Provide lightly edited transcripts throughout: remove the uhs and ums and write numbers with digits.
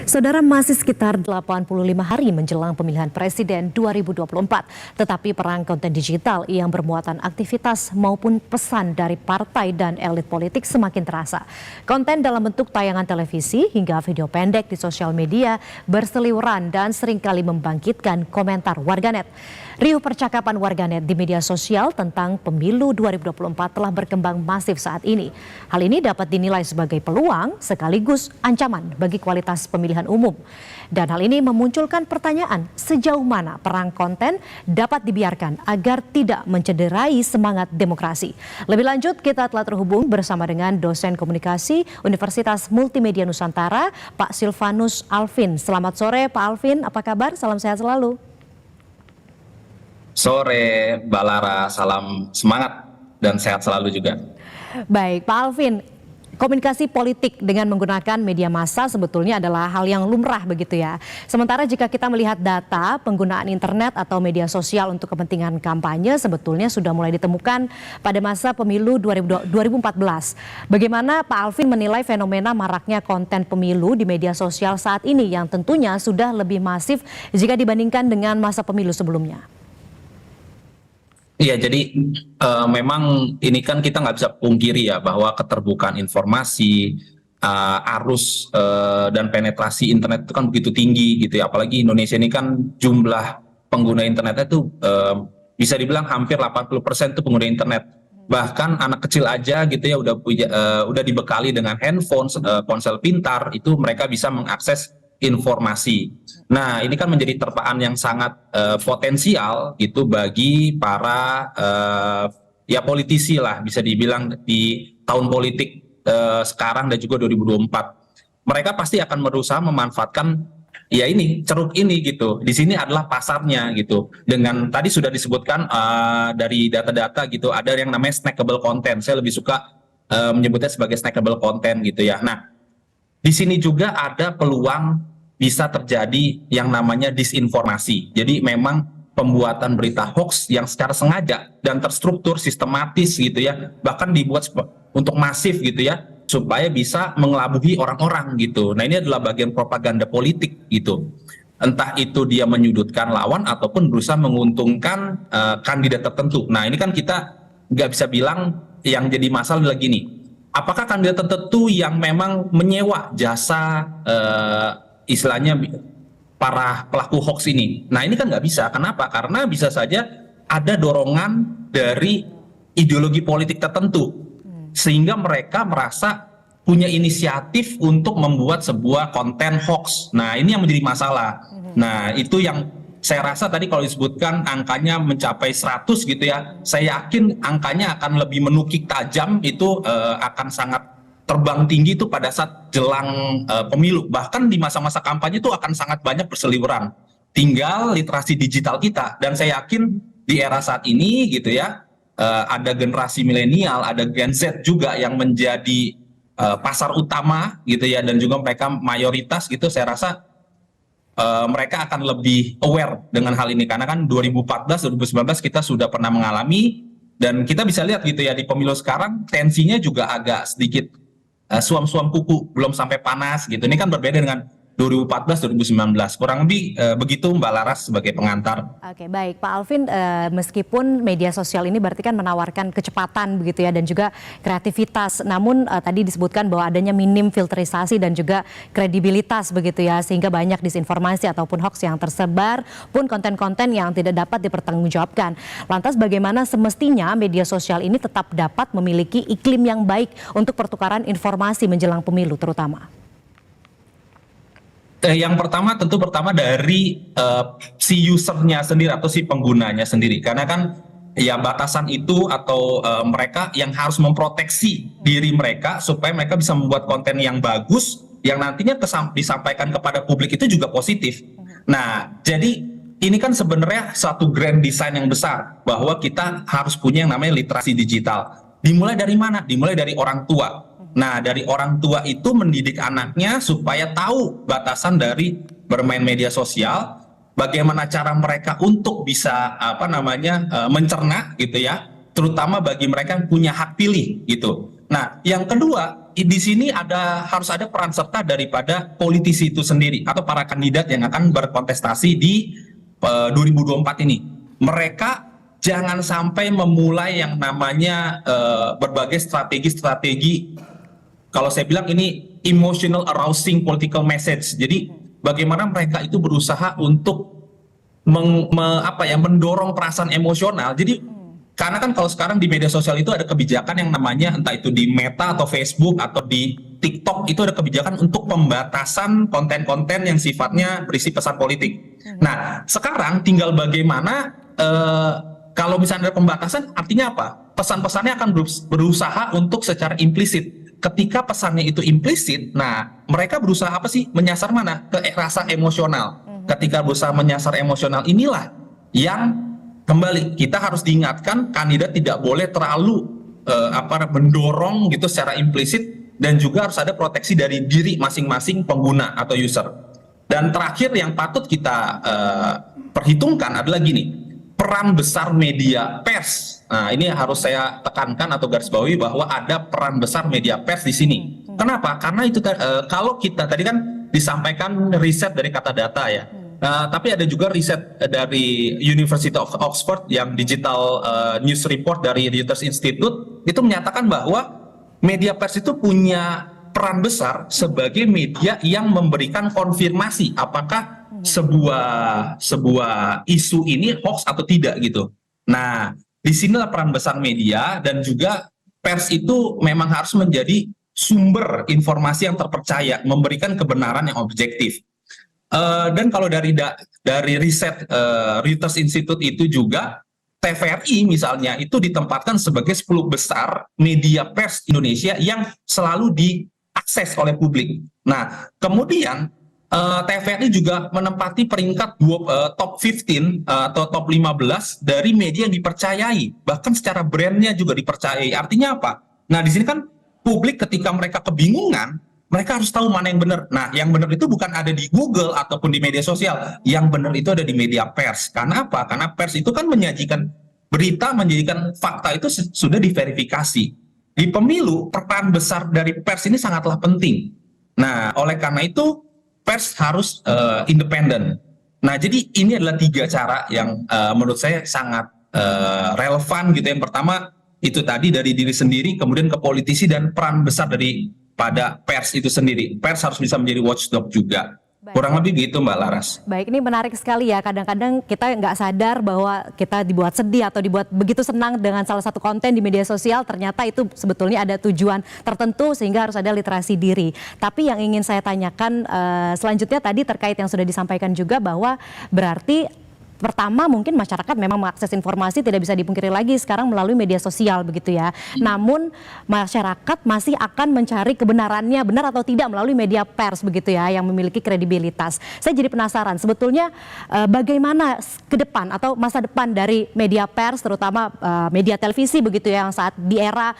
Saudara, masih sekitar 85 hari menjelang pemilihan presiden 2024. Tetapi perang konten digital yang bermuatan aktivitas maupun pesan dari partai dan elit politik semakin terasa. Konten dalam bentuk tayangan televisi hingga video pendek di sosial media berseliweran dan seringkali membangkitkan komentar warganet. Riuh percakapan warganet di media sosial tentang pemilu 2024 telah berkembang masif saat ini. Hal ini dapat dinilai sebagai peluang sekaligus ancaman bagi kualitas pemilihan umum. Dan hal ini memunculkan pertanyaan sejauh mana perang konten dapat dibiarkan agar tidak mencederai semangat demokrasi. Lebih lanjut, kita telah terhubung bersama dengan dosen komunikasi Universitas Multimedia Nusantara, Pak Silvanus Alvin. Selamat sore Pak Alvin, apa kabar? Salam sehat selalu. Sore, Mbak Lara, salam semangat dan sehat selalu juga. Baik, Pak Alvin, komunikasi politik dengan menggunakan media massa sebetulnya adalah hal yang lumrah begitu ya. Sementara jika kita melihat data penggunaan internet atau media sosial untuk kepentingan kampanye sebetulnya sudah mulai ditemukan pada masa pemilu 2014. Bagaimana Pak Alvin menilai fenomena maraknya konten pemilu di media sosial saat ini yang tentunya sudah lebih masif jika dibandingkan dengan masa pemilu sebelumnya? Iya, jadi memang ini kan kita nggak bisa pungkiri ya bahwa keterbukaan informasi, arus dan penetrasi internet itu kan begitu tinggi gitu ya. Apalagi Indonesia ini kan jumlah pengguna internetnya itu bisa dibilang hampir 80% itu pengguna internet. Bahkan anak kecil aja gitu ya udah dibekali dengan handphone, ponsel pintar, itu mereka bisa mengakses informasi. Nah, ini kan menjadi terpaan yang sangat potensial gitu bagi para ya politisi lah, bisa dibilang di tahun politik sekarang dan juga 2024. Mereka pasti akan berusaha memanfaatkan ya ini ceruk ini gitu. Di sini adalah pasarnya gitu. Dengan tadi sudah disebutkan dari data-data gitu, ada yang namanya snackable content. Saya lebih suka menyebutnya sebagai snackable content gitu ya. Nah, di sini juga ada peluang bisa terjadi yang namanya disinformasi. Jadi memang pembuatan berita hoax yang secara sengaja dan terstruktur sistematis gitu ya, bahkan dibuat untuk masif gitu ya, supaya bisa mengelabui orang-orang gitu. Nah, ini adalah bagian propaganda politik gitu. Entah itu dia menyudutkan lawan ataupun berusaha menguntungkan kandidat tertentu. Nah, ini kan kita nggak bisa bilang yang jadi masalah lagi nih. Apakah kandidat tertentu yang memang menyewa jasa istilahnya para pelaku hoax ini? Nah, ini kan nggak bisa. Kenapa? Karena bisa saja ada dorongan dari ideologi politik tertentu sehingga mereka merasa punya inisiatif untuk membuat sebuah konten hoax. Nah, ini yang menjadi masalah. Nah, itu yang saya rasa tadi kalau disebutkan angkanya mencapai 100 gitu ya, saya yakin angkanya akan lebih menukik tajam, itu akan sangat terbang tinggi itu pada saat jelang pemilu. Bahkan di masa-masa kampanye itu akan sangat banyak berseliweran. Tinggal literasi digital kita. Dan saya yakin di era saat ini gitu ya, ada generasi milenial, ada Gen Z juga yang menjadi pasar utama gitu ya, dan juga mereka mayoritas gitu. Saya rasa mereka akan lebih aware dengan hal ini, karena kan 2014, 2019 kita sudah pernah mengalami, dan kita bisa lihat gitu ya di pemilu sekarang tensinya juga agak sedikit suam-suam kuku, belum sampai panas gitu. Ini kan berbeda dengan 2014, 2019. Kurang lebih begitu Mbak Laras sebagai pengantar. Oke, baik Pak Alvin, meskipun media sosial ini berarti kan menawarkan kecepatan begitu ya dan juga kreativitas, namun tadi disebutkan bahwa adanya minim filterisasi dan juga kredibilitas begitu ya, sehingga banyak disinformasi ataupun hoax yang tersebar, pun konten-konten yang tidak dapat dipertanggungjawabkan. Lantas bagaimana semestinya media sosial ini tetap dapat memiliki iklim yang baik untuk pertukaran informasi menjelang pemilu terutama? Yang pertama tentu dari si usernya sendiri atau si penggunanya sendiri, karena kan ya batasan itu atau mereka yang harus memproteksi diri mereka supaya mereka bisa membuat konten yang bagus yang nantinya disampaikan kepada publik itu juga positif. Nah, jadi ini kan sebenarnya satu grand design yang besar bahwa kita harus punya yang namanya literasi digital. Dimulai dari mana? Dimulai dari orang tua. Nah, dari orang tua itu mendidik anaknya supaya tahu batasan dari bermain media sosial, bagaimana cara mereka untuk bisa mencerna gitu ya, terutama bagi mereka yang punya hak pilih gitu. Nah, yang kedua, di sini harus ada peran serta daripada politisi itu sendiri atau para kandidat yang akan berkontestasi di 2024 ini. Mereka jangan sampai memulai yang namanya berbagai strategi-strategi, kalau saya bilang ini emotional arousing political message. Jadi bagaimana mereka itu berusaha untuk mendorong perasaan emosional. Jadi karena kan kalau sekarang di media sosial itu ada kebijakan yang namanya entah itu di Meta atau Facebook atau di TikTok, itu ada kebijakan untuk pembatasan konten-konten yang sifatnya berisi pesan politik. Nah, sekarang tinggal bagaimana kalau misalnya ada pembatasan, artinya apa? Pesan-pesannya akan berusaha untuk secara implisit. Ketika pesannya itu implisit, nah mereka berusaha apa sih? Menyasar mana? Ke rasa emosional. Ketika berusaha menyasar emosional, inilah yang kembali kita harus diingatkan, kandidat tidak boleh terlalu mendorong gitu secara implisit, dan juga harus ada proteksi dari diri masing-masing pengguna atau user. Dan terakhir yang patut kita perhitungkan adalah gini, peran besar media pers. Nah, ini harus saya tekankan atau garis bawahi bahwa ada peran besar media pers di sini. Kenapa? Karena itu kalau kita tadi kan disampaikan riset dari Kata Data ya. Tapi ada juga riset dari University of Oxford yang digital news report dari Reuters Institute itu menyatakan bahwa media pers itu punya peran besar sebagai media yang memberikan konfirmasi apakah sebuah isu ini hoax atau tidak gitu. Nah, disinilah peran besar media, dan juga pers itu memang harus menjadi sumber informasi yang terpercaya, memberikan kebenaran yang objektif. Dan kalau dari riset Reuters Institute itu juga, TVRI misalnya itu ditempatkan sebagai 10 besar media pers Indonesia yang selalu diakses oleh publik. Nah, kemudian TVRI juga menempati peringkat top 15 atau top 15 dari media yang dipercayai, bahkan secara brandnya juga dipercayai. Artinya apa? Nah, di sini kan publik ketika mereka kebingungan, mereka harus tahu mana yang benar. Nah, yang benar itu bukan ada di Google ataupun di media sosial. Yang benar itu ada di media pers. Karena apa? Karena pers itu kan menyajikan berita, menjadikan fakta itu sudah diverifikasi. Di pemilu, peran besar dari pers ini sangatlah penting. Nah, oleh karena itu, pers harus independen. Nah, jadi ini adalah 3 cara yang menurut saya sangat relevan gitu. Yang pertama, itu tadi dari diri sendiri, kemudian ke politisi, dan peran besar pada pers itu sendiri. Pers harus bisa menjadi watchdog juga. Baik. Kurang lebih gitu Mbak Laras. Baik, ini menarik sekali ya. Kadang-kadang kita nggak sadar bahwa kita dibuat sedih atau dibuat begitu senang dengan salah satu konten di media sosial. Ternyata itu sebetulnya ada tujuan tertentu sehingga harus ada literasi diri. Tapi yang ingin saya tanyakan selanjutnya tadi terkait yang sudah disampaikan juga, bahwa berarti pertama mungkin masyarakat memang mengakses informasi tidak bisa dipungkiri lagi sekarang melalui media sosial begitu ya. Namun masyarakat masih akan mencari kebenarannya benar atau tidak melalui media pers begitu ya, yang memiliki kredibilitas. Saya jadi penasaran sebetulnya bagaimana ke depan atau masa depan dari media pers, terutama media televisi begitu ya, yang saat di era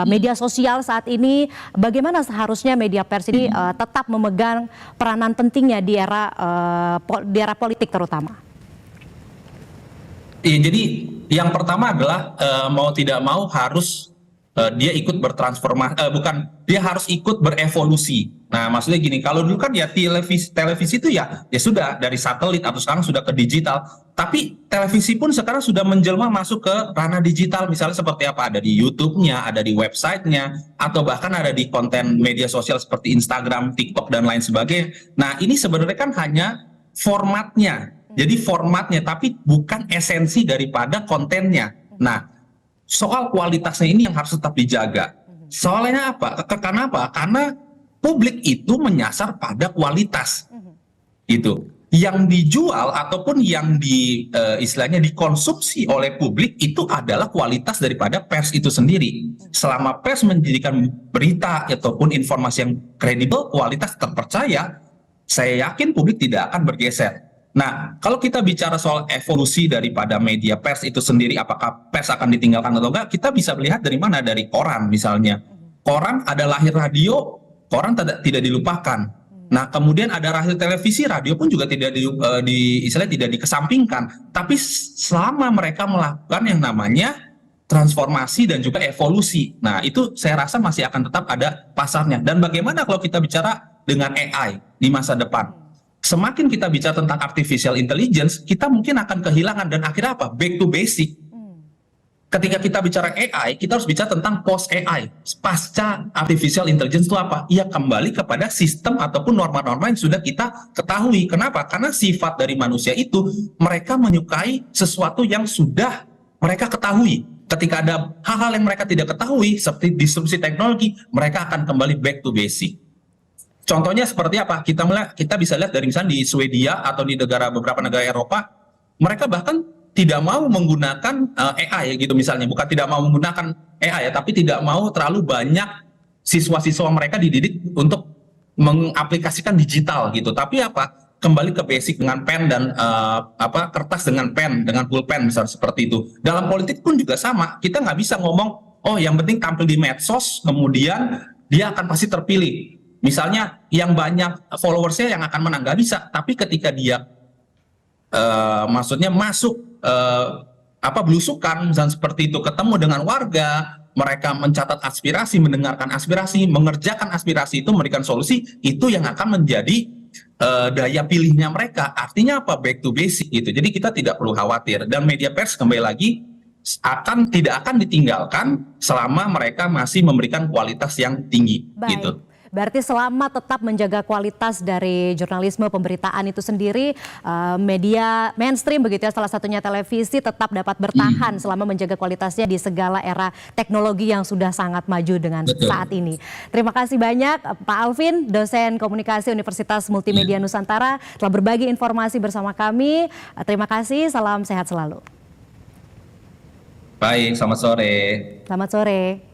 media sosial saat ini, bagaimana seharusnya media pers ini tetap memegang peranan pentingnya di era politik terutama. Iya, jadi yang pertama adalah mau tidak mau harus dia ikut bertransformasi, dia harus ikut berevolusi. Nah, maksudnya gini, kalau dulu kan ya televisi itu ya sudah dari satelit atau sekarang sudah ke digital. Tapi televisi pun sekarang sudah menjelma masuk ke ranah digital, misalnya seperti apa, ada di YouTube-nya, ada di website-nya, atau bahkan ada di konten media sosial seperti Instagram, TikTok dan lain sebagainya. Nah, ini sebenarnya kan hanya formatnya. Jadi formatnya, tapi bukan esensi daripada kontennya. Nah, soal kualitasnya ini yang harus tetap dijaga. Soalnya apa? Karena apa? Karena publik itu menyasar pada kualitas. Gitu. Yang dijual ataupun yang istilahnya dikonsumsi oleh publik itu adalah kualitas daripada pers itu sendiri. Selama pers menjadikan berita ataupun informasi yang kredibel, kualitas terpercaya, saya yakin publik tidak akan bergeser. Nah, kalau kita bicara soal evolusi daripada media pers itu sendiri, apakah pers akan ditinggalkan atau enggak, kita bisa melihat dari mana? Dari koran misalnya. Koran ada lahir radio, koran tidak dilupakan. Nah, kemudian ada lahir televisi, radio pun juga tidak istilahnya tidak dikesampingkan. Tapi selama mereka melakukan yang namanya transformasi dan juga evolusi. Nah, itu saya rasa masih akan tetap ada pasarnya. Dan bagaimana kalau kita bicara dengan AI di masa depan? Semakin kita bicara tentang artificial intelligence, kita mungkin akan kehilangan dan akhirnya apa? Back to basic. Ketika kita bicara AI, kita harus bicara tentang post AI. Pasca artificial intelligence itu apa? Ia kembali kepada sistem ataupun norma-norma yang sudah kita ketahui. Kenapa? Karena sifat dari manusia itu, mereka menyukai sesuatu yang sudah mereka ketahui. Ketika ada hal-hal yang mereka tidak ketahui, seperti disrupsi teknologi, mereka akan kembali back to basic. Contohnya seperti apa? Kita bisa lihat dari misalnya di Swedia atau di beberapa negara Eropa, mereka bahkan tidak mau menggunakan AI gitu misalnya, bukan tidak mau menggunakan AI ya, tapi tidak mau terlalu banyak siswa-siswa mereka dididik untuk mengaplikasikan digital gitu. Tapi apa? Kembali ke basic dengan pen dan kertas dengan pen, dengan pulpen misalnya seperti itu. Dalam politik pun juga sama. Kita nggak bisa ngomong, oh yang penting tampil di medsos, kemudian dia akan pasti terpilih. Misalnya yang banyak followersnya yang akan menang, nggak bisa. Tapi ketika dia maksudnya masuk belusukan misalnya seperti itu, ketemu dengan warga, mereka mencatat aspirasi, mendengarkan aspirasi, mengerjakan aspirasi itu, memberikan solusi, itu yang akan menjadi daya pilihnya mereka. Artinya apa? Back to basic gitu. Jadi kita tidak perlu khawatir, dan media pers kembali lagi tidak akan ditinggalkan selama mereka masih memberikan kualitas yang tinggi. Baik. Gitu. Berarti selama tetap menjaga kualitas dari jurnalisme pemberitaan itu sendiri, media mainstream begitu ya, salah satunya televisi, tetap dapat bertahan selama menjaga kualitasnya di segala era teknologi yang sudah sangat maju dengan saat ini. Terima kasih banyak Pak Alvin, dosen komunikasi Universitas Multimedia Nusantara, telah berbagi informasi bersama kami. Terima kasih, salam sehat selalu. Baik, selamat sore. Selamat sore.